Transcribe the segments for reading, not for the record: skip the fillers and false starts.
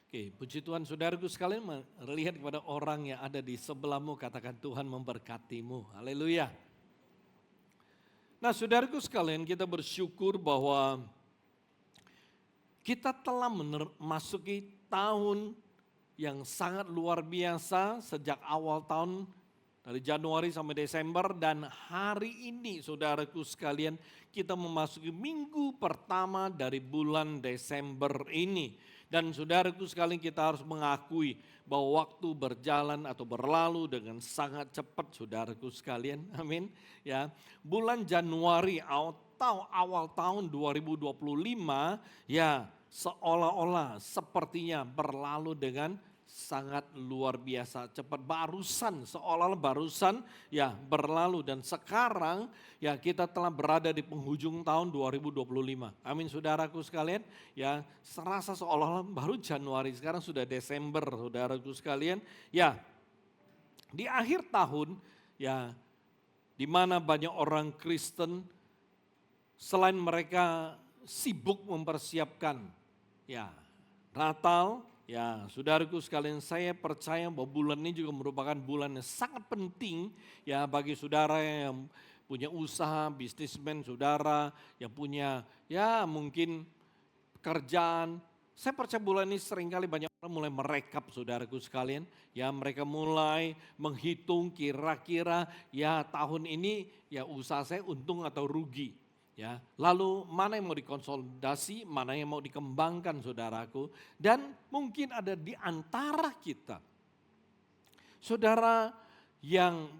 Oke, puji Tuhan saudaraku sekalian, melihat kepada orang yang ada di sebelahmu, katakan Tuhan memberkatimu. Haleluya. Nah saudaraku sekalian, kita bersyukur bahwa kita telah memasuki tahun yang sangat luar biasa sejak awal tahun dari Januari sampai Desember, dan hari ini saudaraku sekalian kita memasuki minggu pertama dari bulan Desember ini. Dan saudaraku sekalian, kita harus mengakui bahwa waktu berjalan atau berlalu dengan sangat cepat saudaraku sekalian. Amin. Ya, bulan Januari atau awal tahun 2025 ya seolah-olah sepertinya berlalu dengan sangat luar biasa cepat, seolah-olah barusan ya berlalu, dan sekarang ya kita telah berada di penghujung tahun 2025. Amin saudaraku sekalian, ya serasa seolah-olah baru Januari, sekarang sudah Desember saudaraku sekalian. Ya, di akhir tahun ya di mana banyak orang Kristen selain mereka sibuk mempersiapkan ya Natal. Ya, saudaraku sekalian, saya percaya bahwa bulan ini juga merupakan bulan yang sangat penting ya bagi saudara yang punya usaha, bisnismen, saudara yang punya ya mungkin pekerjaan. Saya percaya bulan ini seringkali banyak orang mulai merekap saudaraku sekalian. Ya, mereka mulai menghitung kira-kira ya tahun ini ya usaha saya untung atau rugi. Ya, lalu mana yang mau dikonsolidasi, mana yang mau dikembangkan saudaraku. Dan mungkin ada di antara kita, saudara yang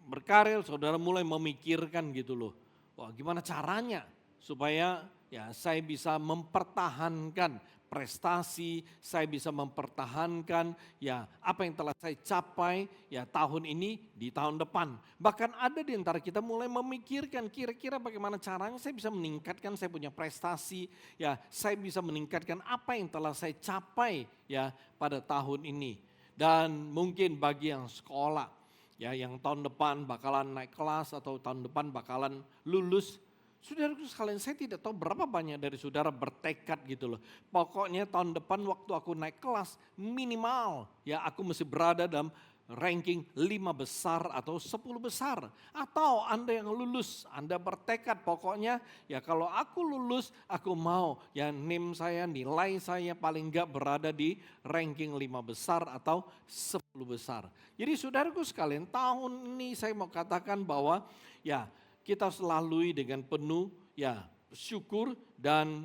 berkarir, saudara mulai memikirkan gitu loh. Wah, gimana caranya supaya ya saya bisa mempertahankan prestasi, saya bisa mempertahankan ya apa yang telah saya capai ya tahun ini di tahun depan. Bahkan ada di antara kita mulai memikirkan kira-kira bagaimana caranya saya bisa meningkatkan saya punya prestasi, ya saya bisa meningkatkan apa yang telah saya capai ya pada tahun ini. Dan mungkin bagi yang sekolah ya yang tahun depan bakalan naik kelas atau tahun depan bakalan lulus. Saudaraku sekalian, saya tidak tahu berapa banyak dari saudara bertekad gitu loh. Pokoknya tahun depan waktu aku naik kelas minimal ya aku mesti berada dalam ranking 5 besar atau 10 besar. Atau Anda yang lulus, Anda bertekad pokoknya ya kalau aku lulus aku mau ya NIM saya, nilai saya paling enggak berada di ranking 5 besar atau 10 besar. Jadi saudaraku sekalian, tahun ini saya mau katakan bahwa ya kita harus lalui dengan penuh ya syukur, dan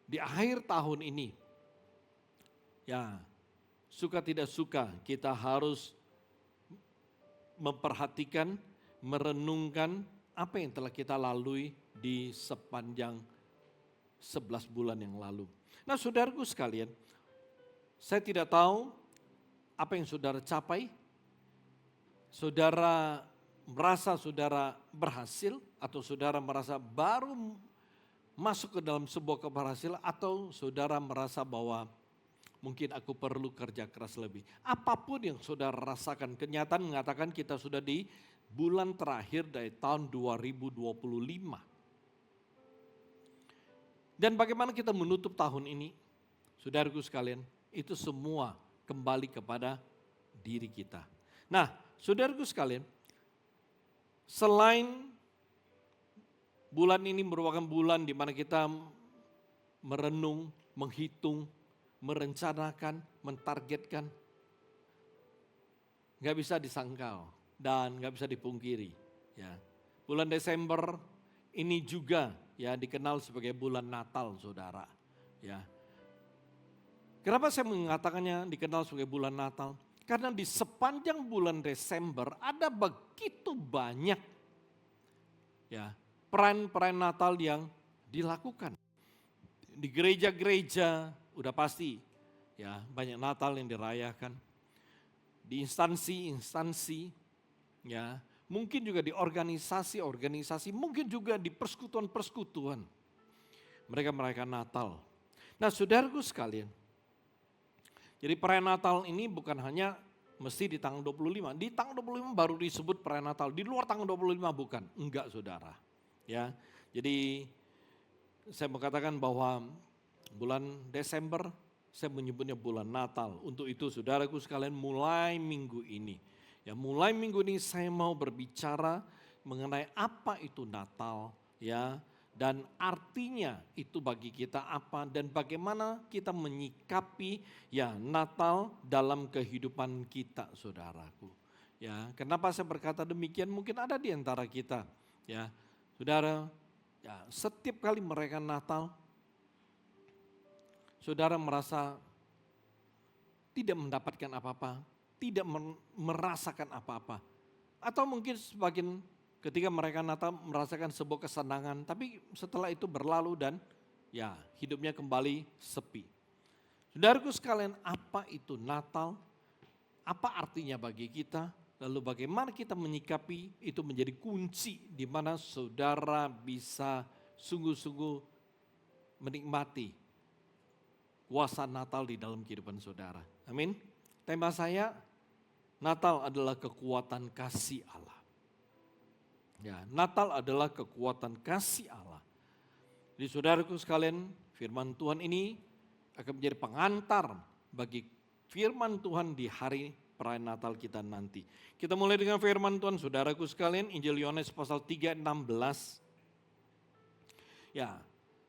di akhir tahun ini ya suka tidak suka kita harus memperhatikan, merenungkan apa yang telah kita lalui di sepanjang 11 bulan yang lalu. Nah saudaraku sekalian, saya tidak tahu apa yang saudara capai, saudara merasa saudara berhasil atau saudara merasa baru masuk ke dalam sebuah keberhasilan, atau saudara merasa bahwa mungkin aku perlu kerja keras lebih. Apapun yang saudara rasakan, kenyataan mengatakan kita sudah di bulan terakhir dari tahun 2025. Dan bagaimana kita menutup tahun ini? Saudaraku sekalian, itu semua kembali kepada diri kita. Nah, saudaraku sekalian, selain bulan ini merupakan bulan di mana kita merenung, menghitung, merencanakan, mentargetkan, gak bisa disangkal dan gak bisa dipungkiri. Ya, bulan Desember ini juga ya dikenal sebagai bulan Natal, saudara. Ya, kenapa saya mengatakannya dikenal sebagai bulan Natal? Karena di sepanjang bulan Desember ada begitu banyak ya perayaan Natal yang dilakukan. Di gereja-gereja udah pasti ya banyak Natal yang dirayakan. Di instansi-instansi ya, mungkin juga di organisasi-organisasi, mungkin juga di persekutuan-persekutuan. Mereka merayakan Natal. Nah, saudaraku sekalian, jadi perayaan Natal ini bukan hanya mesti di tanggal 25. Di tanggal 25 baru disebut perayaan Natal. Di luar tanggal 25 bukan. Enggak saudara. Ya, jadi saya mau katakan bahwa bulan Desember saya menyebutnya bulan Natal. Untuk itu saudaraku sekalian mulai minggu ini. Ya, mulai minggu ini saya mau berbicara mengenai apa itu Natal, ya, dan artinya itu bagi kita apa dan bagaimana kita menyikapi ya Natal dalam kehidupan kita, saudaraku. Ya, kenapa saya berkata demikian? Mungkin ada di antara kita, ya, saudara, ya, setiap kali merayakan Natal, saudara merasa tidak mendapatkan apa-apa, tidak merasakan apa-apa. Atau mungkin sebagian ketika mereka Natal merasakan sebuah kesenangan, tapi setelah itu berlalu dan ya hidupnya kembali sepi. Saudaraku sekalian, apa itu Natal? Apa artinya bagi kita? Lalu bagaimana kita menyikapi itu menjadi kunci di mana saudara bisa sungguh-sungguh menikmati kuasa Natal di dalam kehidupan saudara. Amin. Tema saya, Natal adalah kekuatan kasih Allah. Ya, Natal adalah kekuatan kasih Allah. Jadi saudaraku sekalian, firman Tuhan ini akan menjadi pengantar bagi firman Tuhan di hari perayaan Natal kita nanti. Kita mulai dengan firman Tuhan, saudaraku sekalian, Injil Yohanes pasal 3:16. Ya,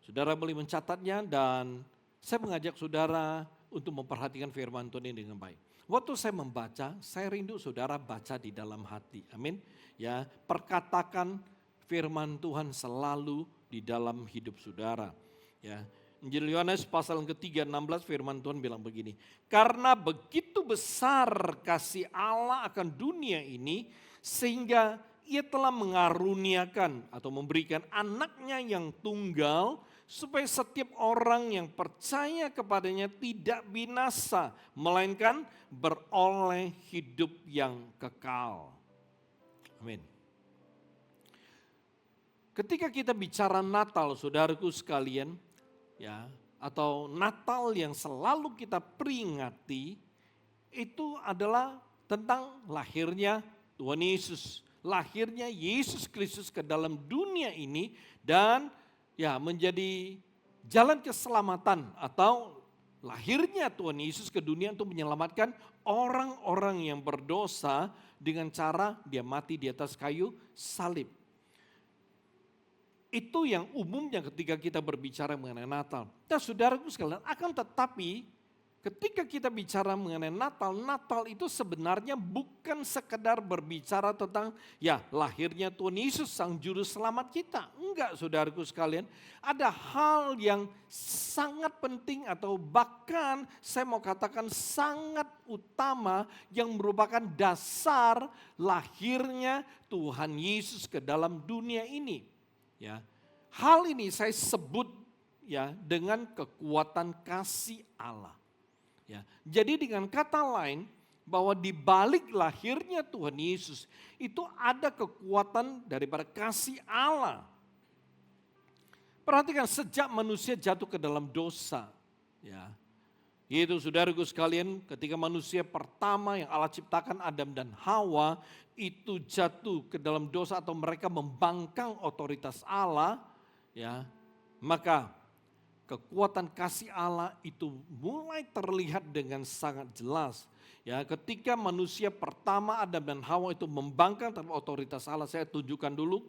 saudara boleh mencatatnya dan saya mengajak saudara untuk memperhatikan firman Tuhan ini dengan baik. Waktu saya membaca, saya rindu saudara baca di dalam hati. Amin. Ya, perkatakan firman Tuhan selalu di dalam hidup saudara. Ya, Injil Yohanes pasal ketiga 16 firman Tuhan bilang begini. Karena begitu besar kasih Allah akan dunia ini sehingga ia telah mengaruniakan atau memberikan anaknya yang tunggal supaya setiap orang yang percaya kepadanya tidak binasa melainkan beroleh hidup yang kekal. Amin. Ketika kita bicara Natal, saudaraku sekalian, ya, atau Natal yang selalu kita peringati, itu adalah tentang lahirnya Tuhan Yesus. Lahirnya Yesus Kristus ke dalam dunia ini dan ya menjadi jalan keselamatan atau lahirnya Tuhan Yesus ke dunia untuk menyelamatkan orang-orang yang berdosa dengan cara dia mati di atas kayu salib. Itu yang umumnya ketika kita berbicara mengenai Natal. Nah saudaraku sekalian, akan tetapi ketika kita bicara mengenai Natal, Natal itu sebenarnya bukan sekedar berbicara tentang ya lahirnya Tuhan Yesus Sang Juru Selamat kita. Enggak saudaraku sekalian, ada hal yang sangat penting atau bahkan saya mau katakan sangat utama yang merupakan dasar lahirnya Tuhan Yesus ke dalam dunia ini. Ya, hal ini saya sebut ya dengan kekuatan kasih Allah. Ya, jadi dengan kata lain bahwa di balik lahirnya Tuhan Yesus itu ada kekuatan daripada kasih Allah. Perhatikan sejak manusia jatuh ke dalam dosa, ya, yaitu saudaraku sekalian ketika manusia pertama yang Allah ciptakan Adam dan Hawa itu jatuh ke dalam dosa atau mereka membangkang otoritas Allah, ya, maka kekuatan kasih Allah itu mulai terlihat dengan sangat jelas. Ya, ketika manusia pertama Adam dan Hawa itu membangkang terhadap otoritas Allah, saya tunjukkan dulu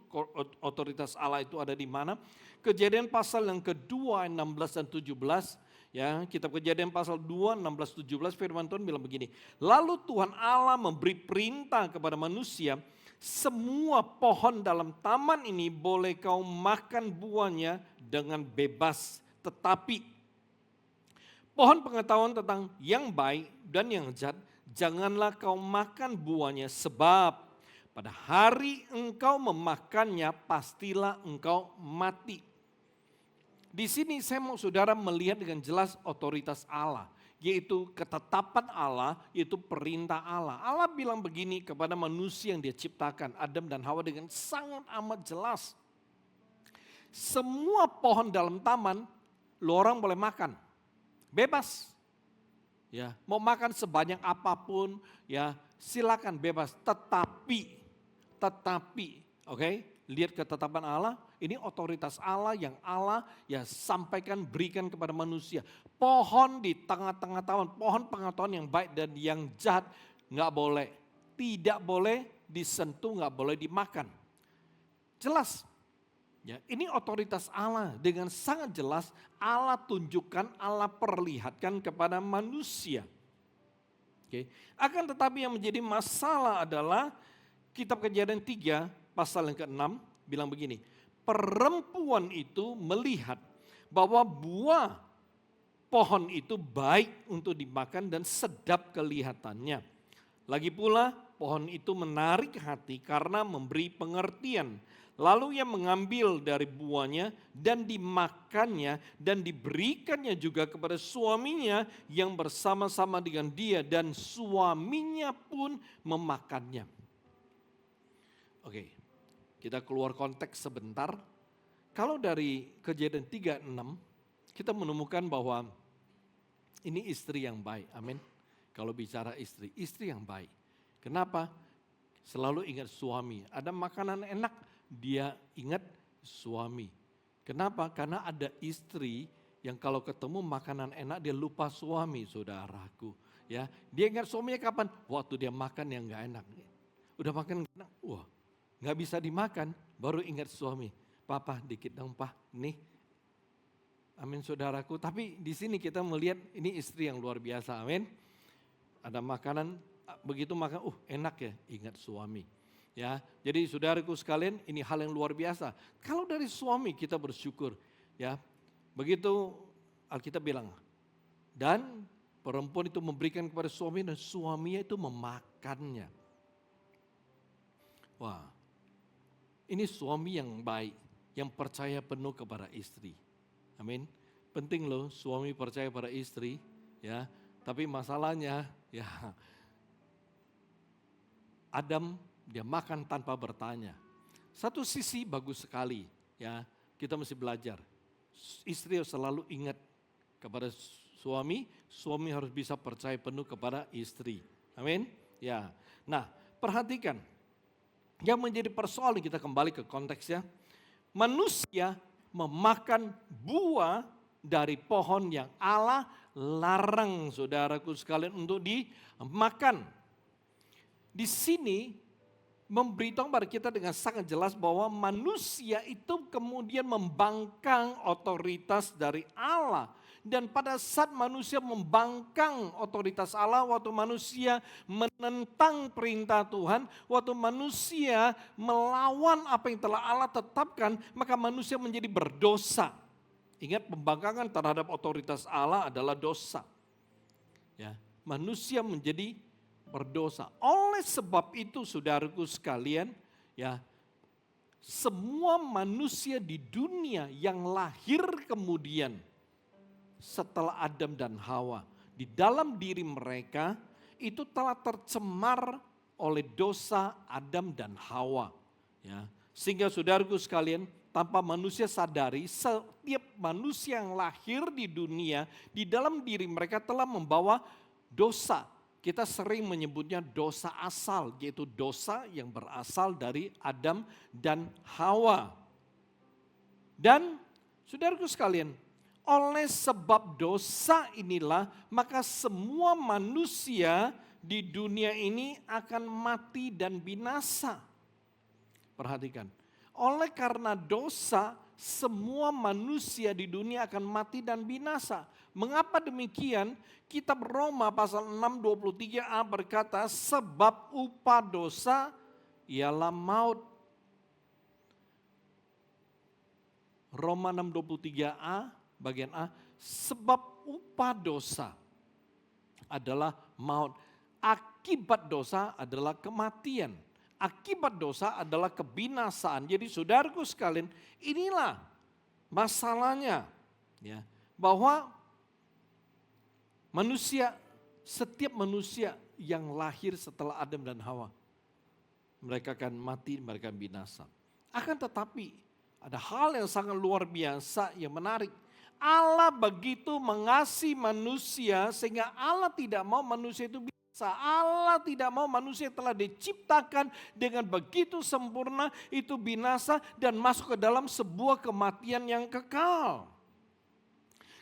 otoritas Allah itu ada di mana. Kejadian pasal yang kedua 16 dan 17. Ya, kitab Kejadian pasal 2, 16, 17 firman Tuhan bilang begini. Lalu Tuhan Allah memberi perintah kepada manusia, semua pohon dalam taman ini boleh kau makan buahnya dengan bebas. Tetapi pohon pengetahuan tentang yang baik dan yang jahat, janganlah kau makan buahnya sebab pada hari engkau memakannya pastilah engkau mati. Di sini saya mau saudara melihat dengan jelas otoritas Allah, yaitu ketetapan Allah, yaitu perintah Allah. Allah bilang begini kepada manusia yang dia ciptakan, Adam dan Hawa dengan sangat amat jelas. Semua pohon dalam taman, lo orang boleh makan, bebas. Ya, mau makan sebanyak apapun, ya silakan bebas. Tetapi, oke, lihat ketetapan Allah, ini otoritas Allah yang Allah ya sampaikan, berikan kepada manusia. Pohon di tengah-tengah taman, pohon pengetahuan yang baik dan yang jahat nggak boleh. Tidak boleh disentuh, nggak boleh dimakan. Jelas. Ya, ini otoritas Allah dengan sangat jelas Allah tunjukkan, Allah perlihatkan kepada manusia. Oke. Akan tetapi yang menjadi masalah adalah kitab Kejadian 3 pasal yang ke-6 bilang begini, perempuan itu melihat bahwa buah pohon itu baik untuk dimakan dan sedap kelihatannya. Lagi pula pohon itu menarik hati karena memberi pengertian. Lalu ia mengambil dari buahnya dan dimakannya dan diberikannya juga kepada suaminya yang bersama-sama dengan dia dan suaminya pun memakannya. Oke, kita keluar konteks sebentar. Kalau dari Kejadian 3:6 kita menemukan bahwa ini istri yang baik, amin. Kalau bicara istri yang baik. Kenapa? Selalu ingat suami, ada makanan enak, dia ingat suami. Kenapa? Karena ada istri yang kalau ketemu makanan enak dia lupa suami, saudaraku. Ya, dia ingat suaminya kapan? Waktu dia makan yang nggak enak. Udah makan enak, wah nggak bisa dimakan, baru ingat suami. Papa dikit dong, Pak, nih. Amin, saudaraku. Tapi di sini kita melihat ini istri yang luar biasa, amin. Ada makanan, begitu makan, enak ya, ingat suami. Ya, jadi saudaraku sekalian, ini hal yang luar biasa. Kalau dari suami kita bersyukur, ya, begitu Alkitab bilang, dan perempuan itu memberikan kepada suami dan suaminya itu memakannya. Wah, ini suami yang baik, yang percaya penuh kepada istri. Amin. Penting loh suami percaya pada istri, ya. Tapi masalahnya, ya, Adam dia makan tanpa bertanya. Satu sisi bagus sekali, ya. Kita mesti belajar. Istri harus selalu ingat kepada suami, suami harus bisa percaya penuh kepada istri. Amin. Ya. Nah, perhatikan. Yang menjadi persoalan, kita kembali ke konteksnya. Manusia memakan buah dari pohon yang Allah larang, saudaraku sekalian, untuk dimakan. Di sini memberitahu kepada kita dengan sangat jelas bahwa manusia itu kemudian membangkang otoritas dari Allah. Dan pada saat manusia membangkang otoritas Allah, waktu manusia menentang perintah Tuhan, waktu manusia melawan apa yang telah Allah tetapkan, maka manusia menjadi berdosa. Ingat, pembangkangan terhadap otoritas Allah adalah dosa. Ya, manusia menjadi berdosa. Oleh sebab itu, saudaraku sekalian, ya, semua manusia di dunia yang lahir kemudian setelah Adam dan Hawa, di dalam diri mereka itu telah tercemar oleh dosa Adam dan Hawa. Ya, sehingga saudaraku sekalian, tanpa manusia sadari, setiap manusia yang lahir di dunia, di dalam diri mereka telah membawa dosa. Kita sering menyebutnya dosa asal, yaitu dosa yang berasal dari Adam dan Hawa. Dan saudaraku sekalian, oleh sebab dosa inilah, maka semua manusia di dunia ini akan mati dan binasa. Perhatikan, oleh karena dosa, semua manusia di dunia akan mati dan binasa. Mengapa demikian? Kitab Roma pasal 6:23a berkata, sebab upah dosa ialah maut. Roma 6:23a bagian A, sebab upah dosa adalah maut. Akibat dosa adalah kematian. Akibat dosa adalah kebinasaan. Jadi saudaraku sekalian, inilah masalahnya, ya, bahwa manusia, setiap manusia yang lahir setelah Adam dan Hawa, mereka akan mati, mereka akan binasa. Akan tetapi ada hal yang sangat luar biasa yang menarik. Allah begitu mengasihi manusia sehingga Allah tidak mau manusia itu binasa. Allah tidak mau manusia telah diciptakan dengan begitu sempurna itu binasa dan masuk ke dalam sebuah kematian yang kekal.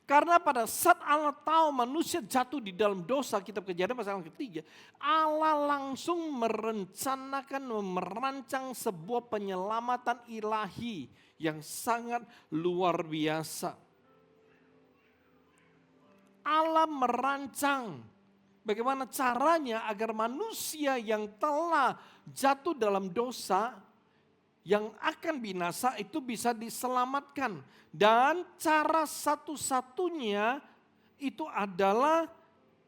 Karena pada saat Allah tahu manusia jatuh di dalam dosa, kitab Kejadian pasal yang ketiga, Allah langsung merencanakan, merancang sebuah penyelamatan ilahi yang sangat luar biasa. Allah merancang bagaimana caranya agar manusia yang telah jatuh dalam dosa, yang akan binasa itu bisa diselamatkan. Dan cara satu-satunya itu adalah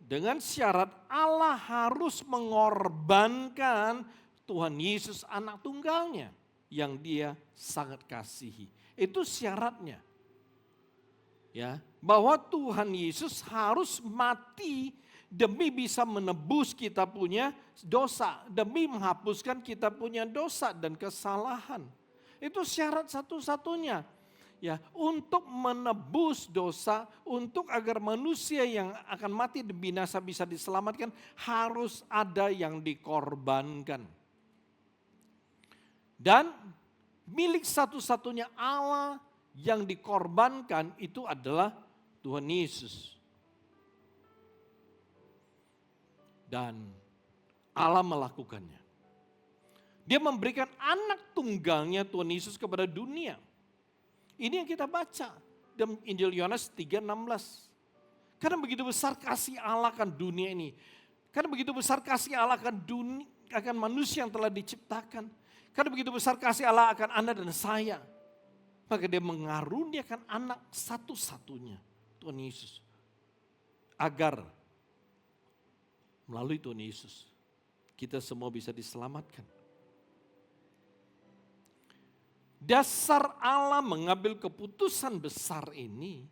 dengan syarat Allah harus mengorbankan Tuhan Yesus anak tunggalnya yang dia sangat kasihi. Itu syaratnya. Ya, bahwa Tuhan Yesus harus mati demi bisa menebus kita punya dosa, demi menghapuskan kita punya dosa dan kesalahan. Itu syarat satu-satunya. Ya, untuk menebus dosa, untuk agar manusia yang akan mati dan binasa bisa diselamatkan, harus ada yang dikorbankan. Dan milik satu-satunya Allah yang dikorbankan itu adalah Tuhan Yesus. Dan Allah melakukannya. Dia memberikan anak tunggalnya Tuhan Yesus kepada dunia. Ini yang kita baca dalam Injil Yohanes 3:16. Karena begitu besar kasih Allah akan dunia ini. Karena begitu besar kasih Allah akan manusia yang telah diciptakan. Karena begitu besar kasih Allah akan Anda dan saya. Maka dia mengaruniakan anak satu-satunya, Tuhan Yesus. Agar melalui Tuhan Yesus kita semua bisa diselamatkan. Dasar Allah mengambil keputusan besar ini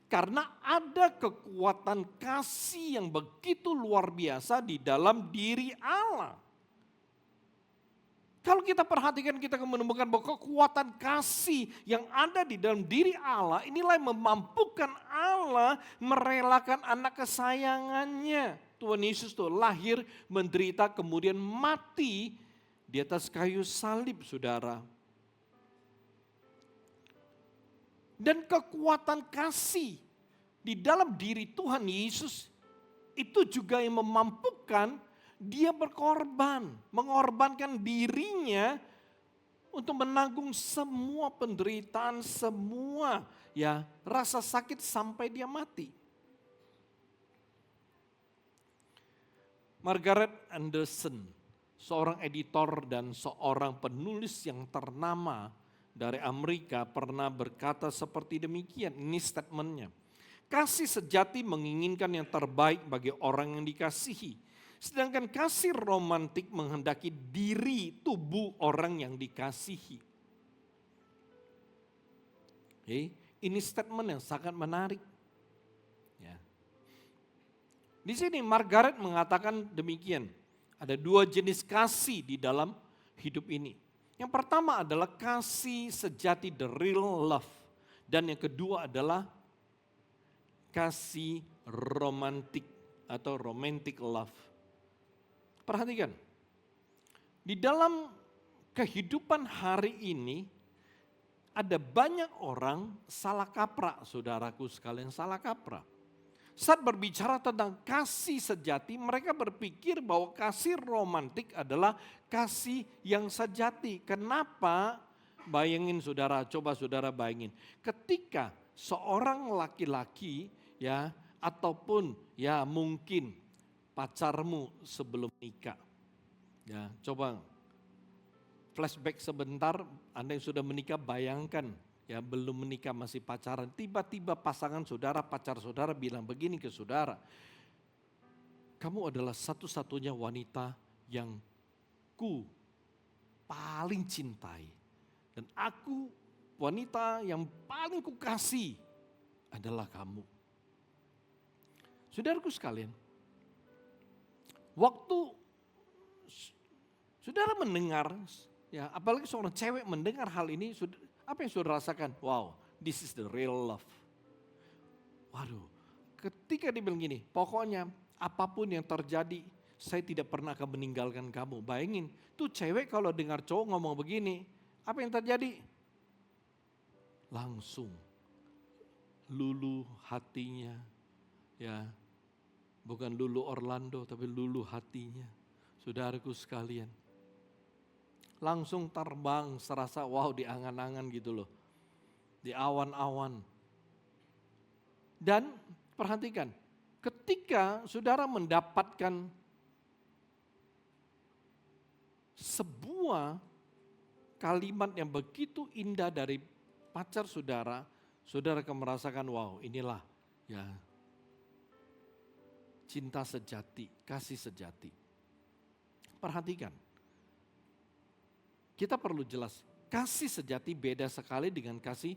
karena ada kekuatan kasih yang begitu luar biasa di dalam diri Allah. Kalau kita perhatikan, kita akan menemukan bahwa kekuatan kasih yang ada di dalam diri Allah, inilah yang memampukan Allah merelakan anak kesayangannya. Tuhan Yesus tuh lahir, menderita, kemudian mati di atas kayu salib, saudara. Dan kekuatan kasih di dalam diri Tuhan Yesus itu juga yang memampukan dia berkorban, mengorbankan dirinya untuk menanggung semua penderitaan, semua ya rasa sakit sampai dia mati. Margaret Anderson, seorang editor dan seorang penulis yang ternama dari Amerika pernah berkata seperti demikian, ini statementnya. Kasih sejati menginginkan yang terbaik bagi orang yang dikasihi. Sedangkan kasih romantik menghendaki diri tubuh orang yang dikasihi. Ini statement yang sangat menarik. Ya. Di sini Margaret mengatakan demikian. Ada dua jenis kasih di dalam hidup ini. Yang pertama adalah kasih sejati, the real love. Dan yang kedua adalah kasih romantik atau romantic love. Perhatikan, di dalam kehidupan hari ini ada banyak orang salah kaprah, saudaraku sekalian, salah kaprah. Saat berbicara tentang kasih sejati, mereka berpikir bahwa kasih romantik adalah kasih yang sejati. Kenapa? Bayangin saudara, coba saudara bayangin. Ketika seorang laki-laki ya ataupun ya mungkin pacarmu sebelum nikah. Ya, coba flashback sebentar, Anda yang sudah menikah bayangkan. Ya belum menikah masih pacaran, tiba-tiba pasangan saudara, pacar saudara bilang begini ke saudara. Kamu adalah satu-satunya wanita yang ku paling cintai. Dan aku wanita yang paling ku kasih adalah kamu. Saudaraku sekalian, waktu saudara mendengar, ya apalagi seorang cewek mendengar hal ini, apa yang saudara rasakan? Wow, this is the real love. Waduh, ketika dia bilang gini, pokoknya apapun yang terjadi, saya tidak pernah akan meninggalkan kamu. Bayangin, tuh cewek kalau dengar cowok ngomong begini, apa yang terjadi? Langsung luluh hatinya, ya, bukan luluh Orlando tapi luluh hatinya. Saudaraku sekalian, langsung terbang serasa wow di angan-angan gitu loh, di awan-awan. Dan perhatikan, ketika saudara mendapatkan sebuah kalimat yang begitu indah dari pacar saudara, saudara akan merasakan wow inilah ya cinta sejati, kasih sejati. Perhatikan, kita perlu jelas, kasih sejati beda sekali dengan kasih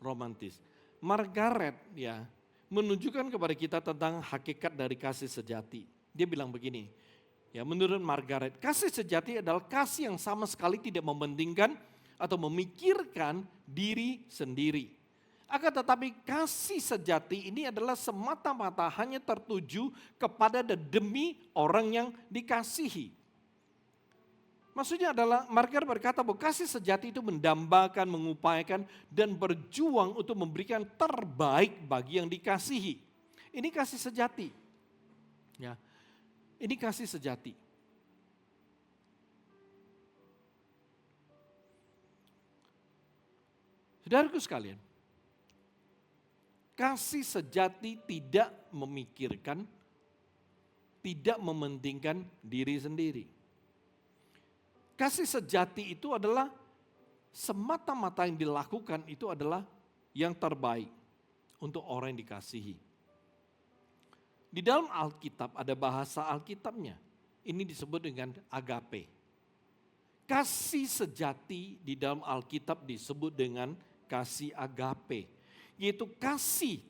romantis. Margaret ya menunjukkan kepada kita tentang hakikat dari kasih sejati. Dia bilang begini, ya menurut Margaret, kasih sejati adalah kasih yang sama sekali tidak mementingkan atau memikirkan diri sendiri. Akan tetapi kasih sejati ini adalah semata-mata hanya tertuju kepada dan demi orang yang dikasihi. Maksudnya adalah Margaret berkata bahwa kasih sejati itu mendambakan, mengupayakan dan berjuang untuk memberikan terbaik bagi yang dikasihi. Ini kasih sejati. Ya. Ini kasih sejati. Saudaraku sekalian, kasih sejati tidak memikirkan, tidak mementingkan diri sendiri. Kasih sejati itu adalah semata-mata yang dilakukan itu adalah yang terbaik untuk orang yang dikasihi. Di dalam Alkitab ada bahasa Alkitabnya, ini disebut dengan agape. Kasih sejati di dalam Alkitab disebut dengan kasih agape. Yaitu kasih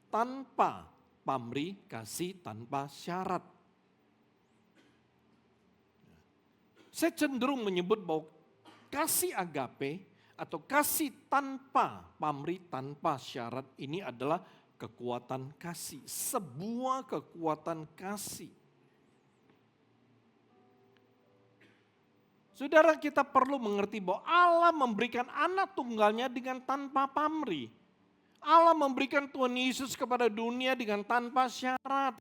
tanpa pamrih, kasih tanpa syarat. Saya cenderung menyebut bahwa kasih agape atau kasih tanpa pamrih, tanpa syarat ini adalah kekuatan kasih. Sebuah kekuatan kasih. Saudara, kita perlu mengerti bahwa Allah memberikan anak tunggalnya dengan tanpa pamrih. Allah memberikan Tuhan Yesus kepada dunia dengan tanpa syarat.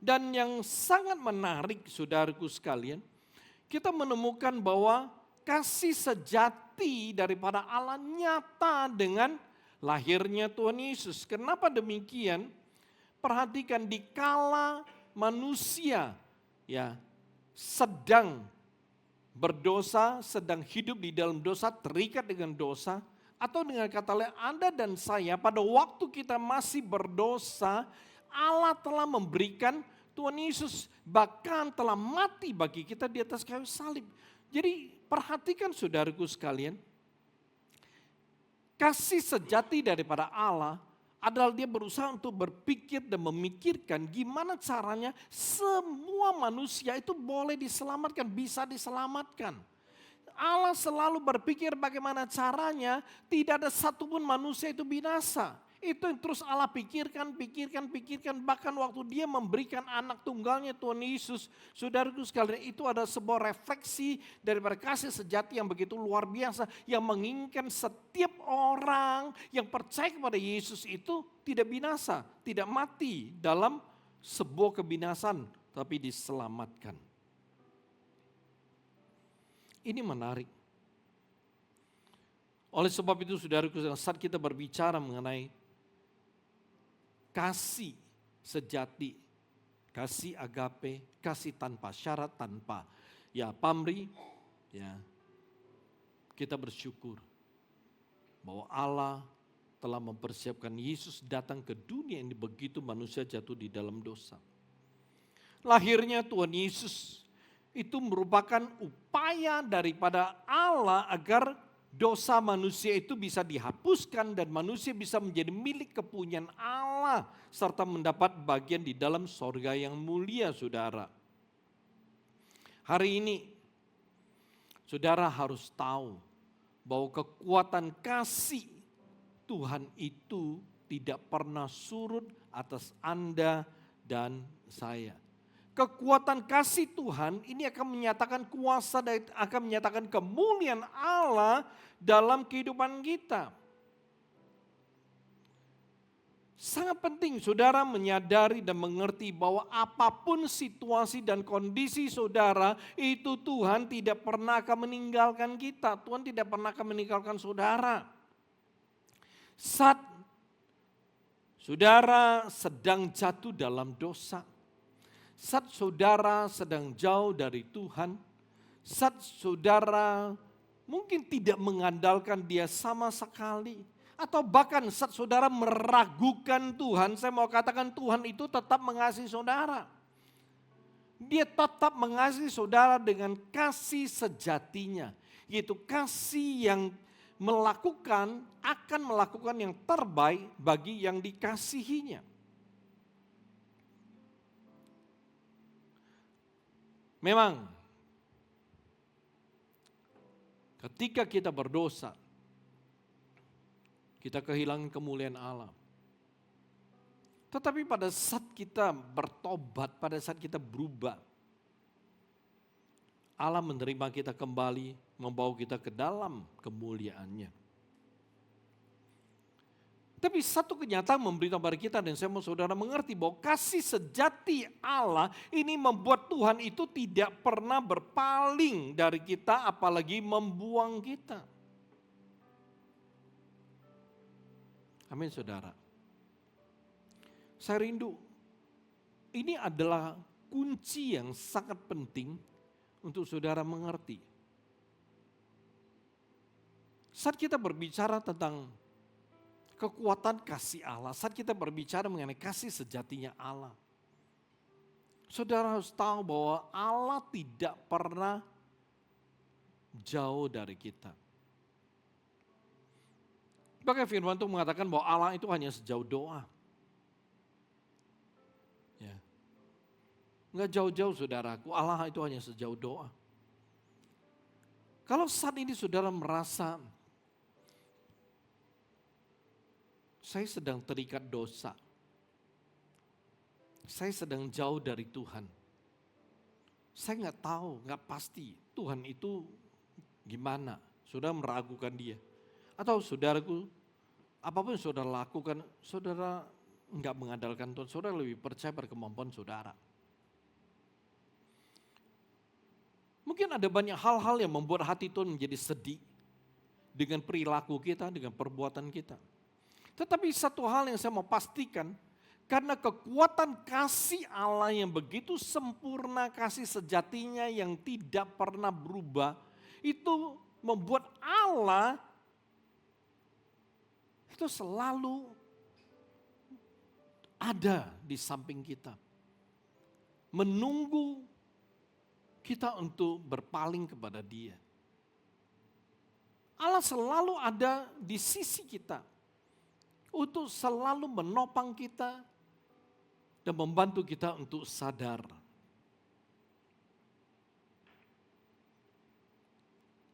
Dan yang sangat menarik saudaraku sekalian, kita menemukan bahwa kasih sejati daripada Allah nyata dengan lahirnya Tuhan Yesus. Kenapa demikian? Perhatikan dikala manusia ya sedang berdosa, sedang hidup di dalam dosa, terikat dengan dosa, atau dengan kata lain Anda dan saya pada waktu kita masih berdosa, Allah telah memberikan Tuhan Yesus bahkan telah mati bagi kita di atas kayu salib. Jadi perhatikan saudaraku sekalian, kasih sejati daripada Allah adalah dia berusaha untuk berpikir dan memikirkan gimana caranya semua manusia itu boleh diselamatkan, bisa diselamatkan. Allah selalu berpikir bagaimana caranya tidak ada satupun manusia itu binasa. Itu yang terus Allah pikirkan. Bahkan waktu dia memberikan anak tunggalnya Tuhan Yesus. Saudaraku sekalian, itu ada sebuah refleksi daripada kasih sejati yang begitu luar biasa. Yang menginginkan setiap orang yang percaya kepada Yesus itu tidak binasa. Tidak mati dalam sebuah kebinasan, tapi diselamatkan. Ini menarik. Oleh sebab itu saudaraku, saat kita berbicara mengenai kasih sejati, kasih agape, kasih tanpa syarat, tanpa ya pamrih, ya kita bersyukur bahwa Allah telah mempersiapkan Yesus datang ke dunia ini begitu manusia jatuh di dalam dosa. Lahirnya Tuhan Yesus itu merupakan upaya daripada Allah agar dosa manusia itu bisa dihapuskan dan manusia bisa menjadi milik kepunyaan Allah serta mendapat bagian di dalam sorga yang mulia, saudara. Hari ini saudara harus tahu bahwa kekuatan kasih Tuhan itu tidak pernah surut atas Anda dan saya. Kekuatan kasih Tuhan ini akan menyatakan kuasa dan akan menyatakan kemuliaan Allah dalam kehidupan kita. Sangat penting saudara menyadari dan mengerti bahwa apapun situasi dan kondisi saudara, itu Tuhan tidak pernah akan meninggalkan kita. Tuhan tidak pernah akan meninggalkan saudara. Saat saudara sedang jatuh dalam dosa, saat saudara sedang jauh dari Tuhan, saat saudara mungkin tidak mengandalkan Dia sama sekali, atau bahkan saat saudara meragukan Tuhan, saya mau katakan Tuhan itu tetap mengasihi saudara. Dia tetap mengasihi saudara dengan kasih sejatinya, yaitu kasih yang akan melakukan yang terbaik bagi yang dikasihinya. Memang ketika kita berdosa, kita kehilangan kemuliaan Allah. Tetapi pada saat kita bertobat, pada saat kita berubah, Allah menerima kita kembali, membawa kita ke dalam kemuliaannya. Tapi satu kenyataan memberitahu kepada kita, dan saya mau saudara mengerti bahwa kasih sejati Allah ini membuat Tuhan itu tidak pernah berpaling dari kita, apalagi membuang kita. Amin saudara. Saya rindu, ini adalah kunci yang sangat penting untuk saudara mengerti. Saat kita berbicara tentang kekuatan kasih Allah, saat kita berbicara mengenai kasih sejatinya Allah, saudara harus tahu bahwa Allah tidak pernah jauh dari kita. Bahkan firman Tuhan mengatakan bahwa Allah itu hanya sejauh doa. Ya. Enggak jauh-jauh saudaraku, Allah itu hanya sejauh doa. Kalau saat ini saudara merasa saya sedang terikat dosa, saya sedang jauh dari Tuhan, saya nggak tahu, nggak pasti Tuhan itu gimana, saudara meragukan Dia. Atau saudaraku, apapun saudara lakukan, saudara enggak mengandalkan Tuhan, saudara lebih percaya pada kemampuan saudara. Mungkin ada banyak hal-hal yang membuat hati Tuhan menjadi sedih dengan perilaku kita, dengan perbuatan kita. Tetapi satu hal yang saya mau pastikan, karena kekuatan kasih Allah yang begitu sempurna, kasih sejatinya yang tidak pernah berubah, itu membuat Allah itu selalu ada di samping kita. Menunggu kita untuk berpaling kepada Dia. Allah selalu ada di sisi kita untuk selalu menopang kita dan membantu kita untuk sadar.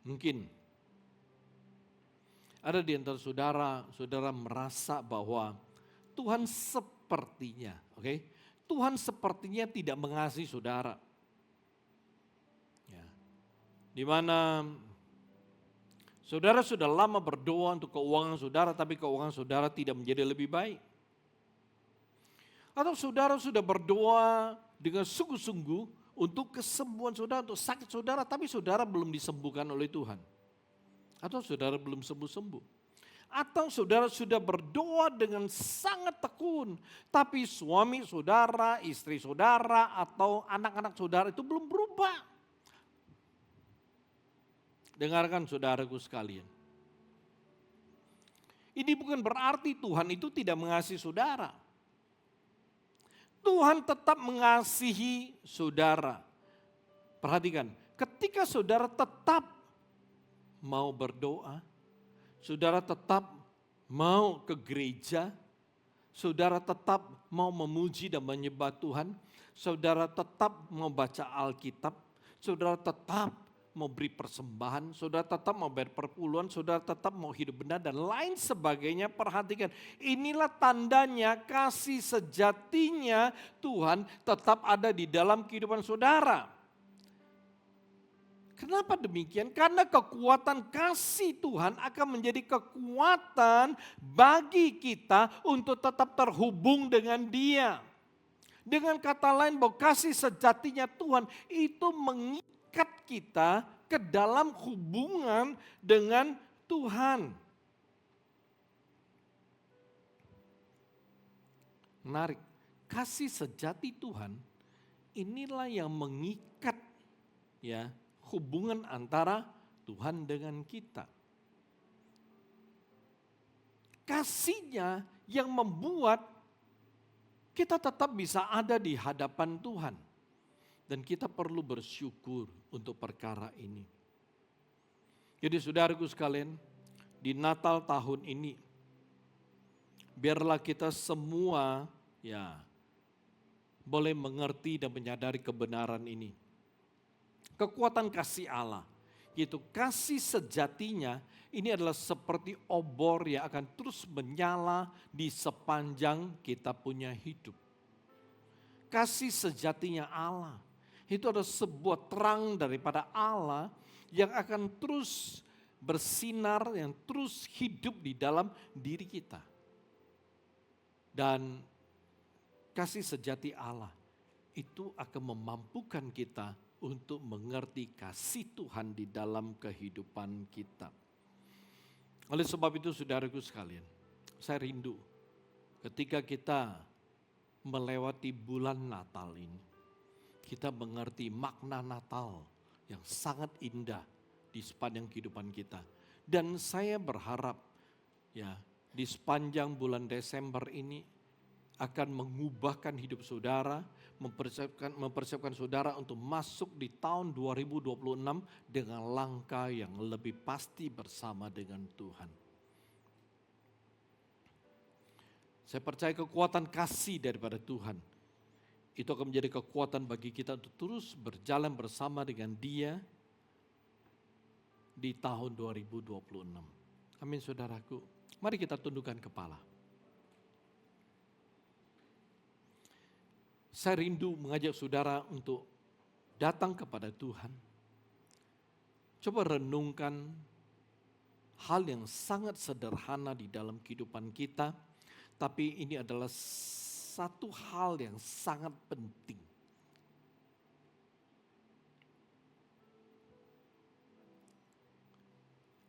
Mungkin ada di antara saudara, saudara merasa bahwa Tuhan sepertinya, Tuhan sepertinya tidak mengasihi saudara. Ya. Di mana saudara sudah lama berdoa untuk keuangan saudara, tapi keuangan saudara tidak menjadi lebih baik. Atau saudara sudah berdoa dengan sungguh-sungguh untuk kesembuhan saudara, untuk sakit saudara, tapi saudara belum disembuhkan oleh Tuhan. Atau saudara belum sembuh-sembuh. Atau saudara sudah berdoa dengan sangat tekun, tapi suami saudara, istri saudara, atau anak-anak saudara itu belum berubah. Dengarkan saudaraku sekalian. Ini bukan berarti Tuhan itu tidak mengasihi saudara. Tuhan tetap mengasihi saudara. Perhatikan, ketika saudara tetap mau berdoa, saudara tetap mau ke gereja, saudara tetap mau memuji dan menyembah Tuhan, saudara tetap mau baca Alkitab, saudara tetap mau beri persembahan, saudara tetap mau bayar perpuluhan, saudara tetap mau hidup benar dan lain sebagainya. Perhatikan, inilah tandanya kasih sejatinya Tuhan tetap ada di dalam kehidupan saudara. Kenapa demikian? Karena kekuatan kasih Tuhan akan menjadi kekuatan bagi kita untuk tetap terhubung dengan Dia. Dengan kata lain bahwa kasih sejatinya Tuhan itu mengikat kita ke dalam hubungan dengan Tuhan. Menarik, kasih sejati Tuhan inilah yang mengikat ya hubungan antara Tuhan dengan kita. Kasihnya yang membuat kita tetap bisa ada di hadapan Tuhan. Dan kita perlu bersyukur untuk perkara ini. Jadi saudaraku sekalian, di Natal tahun ini, biarlah kita semua ya boleh mengerti dan menyadari kebenaran ini. Kekuatan kasih Allah, yaitu kasih sejatinya, ini adalah seperti obor yang akan terus menyala di sepanjang kita punya hidup. Kasih sejatinya Allah, itu adalah sebuah terang daripada Allah yang akan terus bersinar, yang terus hidup di dalam diri kita. Dan kasih sejati Allah itu akan memampukan kita untuk mengerti kasih Tuhan di dalam kehidupan kita. Oleh sebab itu saudaraku sekalian, saya rindu ketika kita melewati bulan Natal ini, kita mengerti makna Natal yang sangat indah di sepanjang kehidupan kita. Dan saya berharap ya di sepanjang bulan Desember ini akan mengubahkan hidup saudara, mempersiapkan saudara untuk masuk di tahun 2026 dengan langkah yang lebih pasti bersama dengan Tuhan. Saya percaya kekuatan kasih daripada Tuhan itu akan menjadi kekuatan bagi kita untuk terus berjalan bersama dengan Dia di tahun 2026. Amin saudaraku. Mari kita tundukkan kepala. Saya rindu mengajak saudara untuk datang kepada Tuhan. Coba renungkan hal yang sangat sederhana di dalam kehidupan kita, tapi ini adalah satu hal yang sangat penting.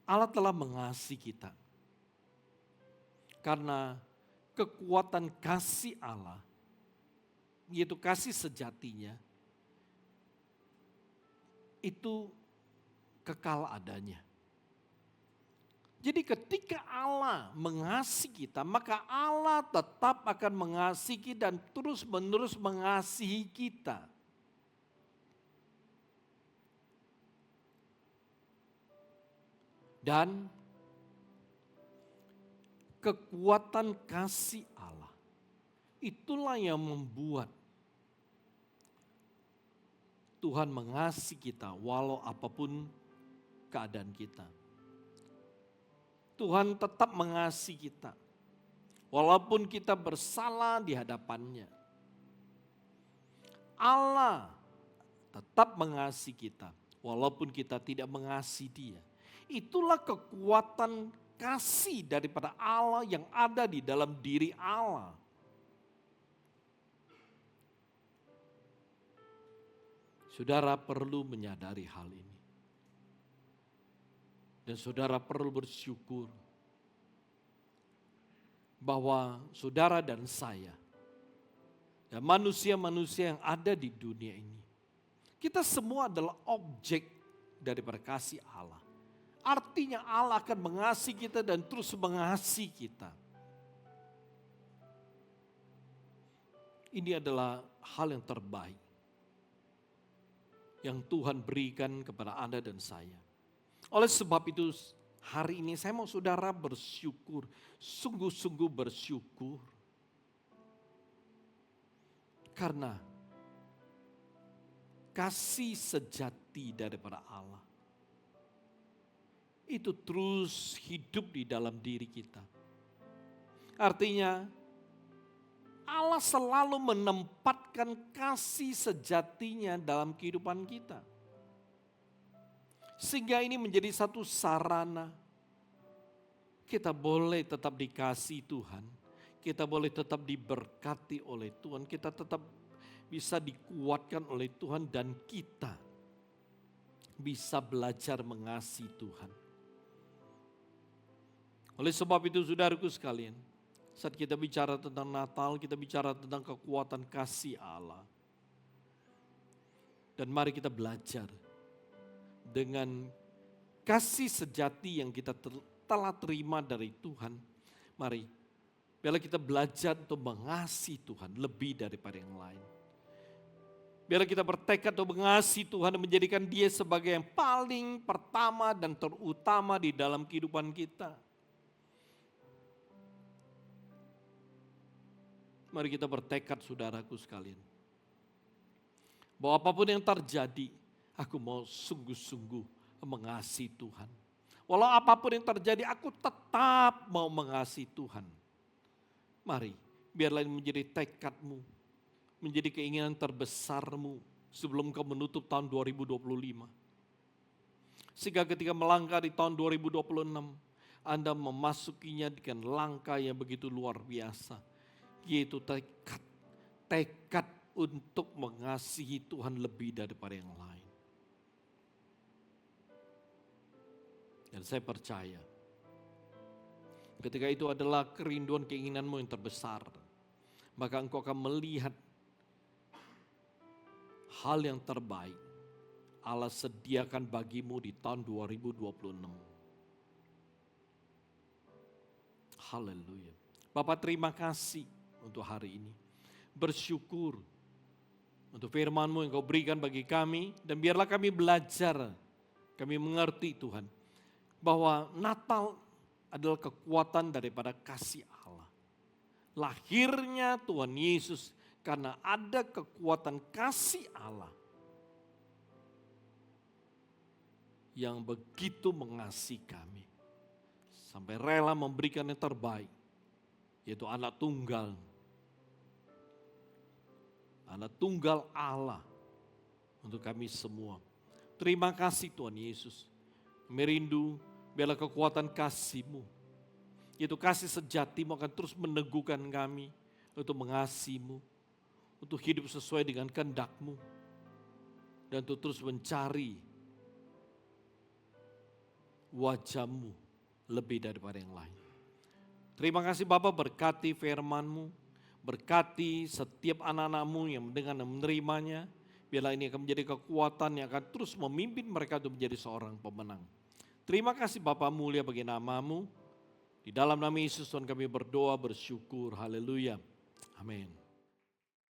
Allah telah mengasihi kita. Karena kekuatan kasih Allah, yaitu kasih sejatinya, itu kekal adanya. Jadi ketika Allah mengasihi kita, maka Allah tetap akan mengasihi dan terus-menerus mengasihi kita. Dan kekuatan kasih Allah, itulah yang membuat Tuhan mengasihi kita walau apapun keadaan kita. Tuhan tetap mengasihi kita walaupun kita bersalah di hadapannya. Allah tetap mengasihi kita walaupun kita tidak mengasihi Dia. Itulah kekuatan kasih daripada Allah yang ada di dalam diri Allah. Saudara perlu menyadari hal ini. Dan saudara perlu bersyukur bahwa saudara dan saya dan manusia-manusia yang ada di dunia ini, kita semua adalah objek daripada kasih Allah. Artinya Allah akan mengasihi kita dan terus mengasihi kita. Ini adalah hal yang terbaik yang Tuhan berikan kepada Anda dan saya. Oleh sebab itu hari ini saya mau saudara bersyukur, sungguh-sungguh bersyukur. Karena kasih sejati daripada Allah itu terus hidup di dalam diri kita. Artinya Allah selalu menempatkan kasih sejatinya dalam kehidupan kita. Sehingga ini menjadi satu sarana kita boleh tetap dikasihi Tuhan. Kita boleh tetap diberkati oleh Tuhan. Kita tetap bisa dikuatkan oleh Tuhan dan kita bisa belajar mengasihi Tuhan. Oleh sebab itu saudaraku sekalian, saat kita bicara tentang Natal, kita bicara tentang kekuatan kasih Allah. Dan mari kita belajar dengan kasih sejati yang kita telah terima dari Tuhan. Mari, biarlah kita belajar untuk mengasihi Tuhan lebih daripada yang lain. Biarlah kita bertekad untuk mengasihi Tuhan dan menjadikan Dia sebagai yang paling pertama dan terutama di dalam kehidupan kita. Mari kita bertekad saudaraku sekalian. Bahwa apapun yang terjadi, aku mau sungguh-sungguh mengasihi Tuhan. Walau apapun yang terjadi, aku tetap mau mengasihi Tuhan. Mari, biarlah ini menjadi tekadmu, menjadi keinginan terbesarmu sebelum kau menutup tahun 2025. Sehingga ketika melangkah di tahun 2026, Anda memasukinya dengan langkah yang begitu luar biasa. Yaitu tekad untuk mengasihi Tuhan lebih daripada yang lain. Dan saya percaya, ketika itu adalah kerinduan keinginanmu yang terbesar, maka engkau akan melihat hal yang terbaik Allah sediakan bagimu di tahun 2026. Haleluya. Bapak terima kasih untuk hari ini. Bersyukur untuk firman-Mu yang Kau berikan bagi kami. Dan biarlah kami belajar, kami mengerti Tuhan, bahwa Natal adalah kekuatan daripada kasih Allah. Lahirnya Tuhan Yesus karena ada kekuatan kasih Allah yang begitu mengasihi kami. Sampai rela memberikan yang terbaik, yaitu anak tunggal. Anak tunggal Allah untuk kami semua. Terima kasih Tuhan Yesus. Kami rindu biarlah kekuatan kasih-Mu, yaitu kasih sejati-Mu akan terus meneguhkan kami untuk mengasihi-Mu, untuk hidup sesuai dengan kehendak-Mu, dan untuk terus mencari wajah-Mu lebih daripada yang lain. Terima kasih Bapa, berkati firman-Mu, berkati setiap anak-anak-Mu yang mendengar dan menerimanya. Biarlah ini akan menjadi kekuatan yang akan terus memimpin mereka untuk menjadi seorang pemenang. Terima kasih Bapa, mulia bagi nama-Mu. Di dalam nama Yesus Tuhan kami berdoa, bersyukur. Haleluya. Amin.